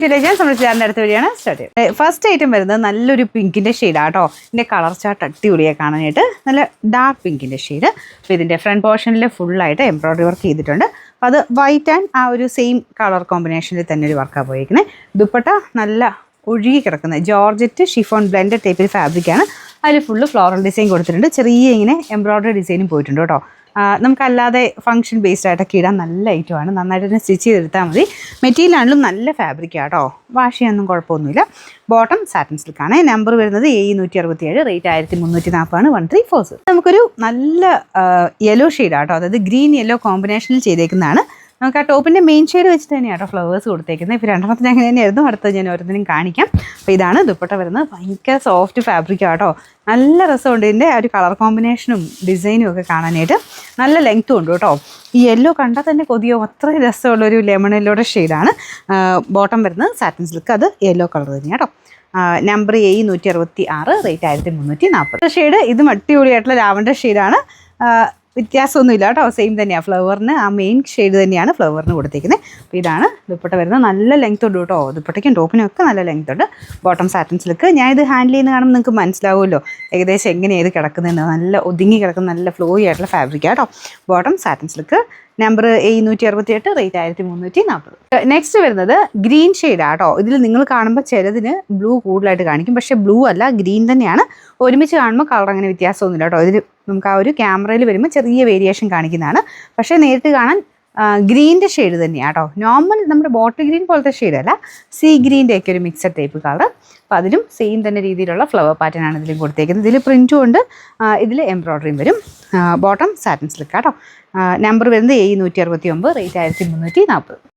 ഞാൻ സംബന്ധിച്ചാറിൻ്റെ അടുത്ത വഴിയാണ് സ്റ്റാർട്ട് ചെയ്യുന്നത്. ഫസ്റ്റ് ഐറ്റം വരുന്നത് നല്ലൊരു പിങ്കിൻ്റെ ഷെയ്ഡാണ് കേട്ടോ. ഇതിൻ്റെ കളർ ചാർട്ട് അടിപൊളിയായി കാണാനായിട്ട് നല്ല ഡാർക്ക് പിങ്കിൻ്റെ ഷെയ്ഡ്. അപ്പോൾ ഇതിൻ്റെ ഫ്രണ്ട് പോർഷനിൽ ഫുള്ളായിട്ട് എംബ്രോയ്ഡറി വർക്ക് ചെയ്തിട്ടുണ്ട്. അപ്പോൾ അത് വൈറ്റ് ആൻഡ് ആ ഒരു സെയിം കളർ കോമ്പിനേഷനിൽ തന്നെ ഒരു വർക്കാണ് പോയിരിക്കുന്നത്. ദുപ്പട്ട നല്ല ഒഴുകി കിടക്കുന്നത് ജോർജറ്റ് ഷിഫോൺ ബ്ലെൻഡഡ് ടൈപ്പിൽ ഫാബ്രിക്കാണ്. അതിൽ ഫുള്ള് ഫ്ലോറൽ ഡിസൈൻ കൊടുത്തിട്ടുണ്ട്. ചെറിയ ഇങ്ങനെ എംബ്രോയ്ഡറി ഡിസൈനും പോയിട്ടുണ്ട് കേട്ടോ. നമുക്കല്ലാതെ ഫംഗ്ഷൻ ബേസ്ഡ് ആയിട്ടൊക്കെ ഇടാൻ നല്ല ഐറ്റമാണ്. നന്നായിട്ട് തന്നെ സ്റ്റിച്ച് ചെയ്തെടുത്താൽ മതി. മെറ്റീരിയലാണെങ്കിലും നല്ല ഫാബ്രിക്കാണ് കേട്ടോ. വാഷ് ചെയ്യാനൊന്നും കുഴപ്പമൊന്നുമില്ല. Bottom satin സിൽക്കാണ്. നമ്പർ വരുന്നത് 167, റേറ്റ് 1340 134. നമുക്കൊരു നല്ല യെല്ലോ ഷെയ്ഡാണ് കേട്ടോ. അതായത് ഗ്രീൻ യെല്ലോ കോമ്പിനേഷനിൽ ചെയ്തേക്കുന്നതാണ്. നമുക്ക് ആ ടോപ്പിൻ്റെ മെയിൻ ഷെയ്ഡ് വെച്ചിട്ട് തന്നെയാണ് കേട്ടോ ഫ്ലവേഴ്സ് കൊടുത്തേക്കുന്നത്. ഇപ്പോൾ രണ്ടെണ്ണത്തിന് അങ്ങനെ തന്നെയായിരുന്നു. അടുത്തത് ഞാൻ ഓരോന്നിനും കാണിക്കാം. അപ്പോൾ ഇതാണ് ദുപ്പട്ട വരുന്നത്. ഭയങ്കര സോഫ്റ്റ് ഫാബ്രിക്കാണ് കേട്ടോ. നല്ല രസമുണ്ട്. ഇതിൻ്റെ ആ ഒരു കളർ കോമ്പിനേഷനും ഡിസൈനും ഒക്കെ കാണാനായിട്ട്. നല്ല ലെങ്ത്തും ഉണ്ട് കേട്ടോ. ഈ യെല്ലോ കണ്ടാൽ തന്നെ കൊതിയോ അത്ര രസമുള്ളൊരു ലെമൺ യെല്ലോയുടെ ഷെയ്ഡാണ്. ബോട്ടം വരുന്നത് സാറ്റിൻ സിൽക്ക്, അത് യെല്ലോ കളർ തന്നെയാണ് കേട്ടോ. Number 166, rate 1340. ഷെയ്ഡ് ഇതും അടിപൊളിയായിട്ടുള്ള ലാവൻഡർ ഷെയ്ഡാണ്. വ്യത്യാസമൊന്നുമില്ല കേട്ടോ, സെയിം തന്നെയാണ്. ഫ്ലവറിന് ആ മെയിൻ ഷെയ്ഡ് തന്നെയാണ് ഫ്ലവറിന് കൊടുത്തിരിക്കുന്നത്. അപ്പോൾ ഇതാണ് ദുപ്പട്ട വരുന്നത്. നല്ല ലെങ്ത് ഉണ്ട് കേട്ടോ. ദുപ്പട്ടയ്ക്കും ടോപ്പിനും ഒക്കെ നല്ല ലെങ്ത് ഉണ്ട്. Bottom satin silk. ഞാൻ ഇത് ഹാൻഡിൽ ചെയ്യുന്ന കാണുമ്പോൾ നിങ്ങൾക്ക് മനസ്സിലാവുമല്ലോ ഏകദേശം എങ്ങനെയാണ് ഇത് കിടക്കുന്നതെന്ന്. നല്ല ഒതുങ്ങി കിടക്കുന്ന നല്ല ഫ്ലോയി ആയിട്ടുള്ള ഫാബ്രിക്കാണ് കേട്ടോ. Bottom satin silk. Number 768, rate 1340. Next വരുന്നത് ഗ്രീൻ ഷെയ്ഡാണ് കേട്ടോ. ഇതിൽ നിങ്ങൾ കാണുമ്പോൾ ചിലതിന് ബ്ലൂ കൂടുതലായിട്ട് കാണിക്കും, പക്ഷേ ബ്ലൂ അല്ല, ഗ്രീൻ തന്നെയാണ്. ഒരുമിച്ച് കാണുമ്പോൾ കളർ അങ്ങനെ വ്യത്യാസമൊന്നുമില്ല കേട്ടോ. ഇതിൽ നമുക്ക് ആ ഒരു ക്യാമറയിൽ വരുമ്പോൾ ചെറിയ വേരിയേഷൻ കാണിക്കുന്നതാണ്. പക്ഷേ നേരിട്ട് കാണാൻ ഗ്രീൻ്റെ ഷെയ്ഡ് തന്നെയാണ് കേട്ടോ. നോർമൽ നമ്മുടെ ബോട്ടിൽ ഗ്രീൻ പോലത്തെ ഷെയ്ഡല്ല, സീ ഗ്രീൻ്റെ ഒക്കെ ഒരു മിക്സഡ് ടൈപ്പ് കളർ. അപ്പോൾ അതിലും സെയിം തന്നെ രീതിയിലുള്ള ഫ്ലവർ പാറ്റേൺ ആണ് ഇതിലും കൊടുത്തേക്കുന്നത്. ഇതിൽ പ്രിൻറ്റും ഉണ്ട്, ഇതിൽ എംബ്രോയ്ഡറിയും വരും. ബോട്ടം സാറ്റിൻ സിൽക്ക് കേട്ടോ. നമ്പർ വരുന്നത് 769, റേറ്റ് 1340.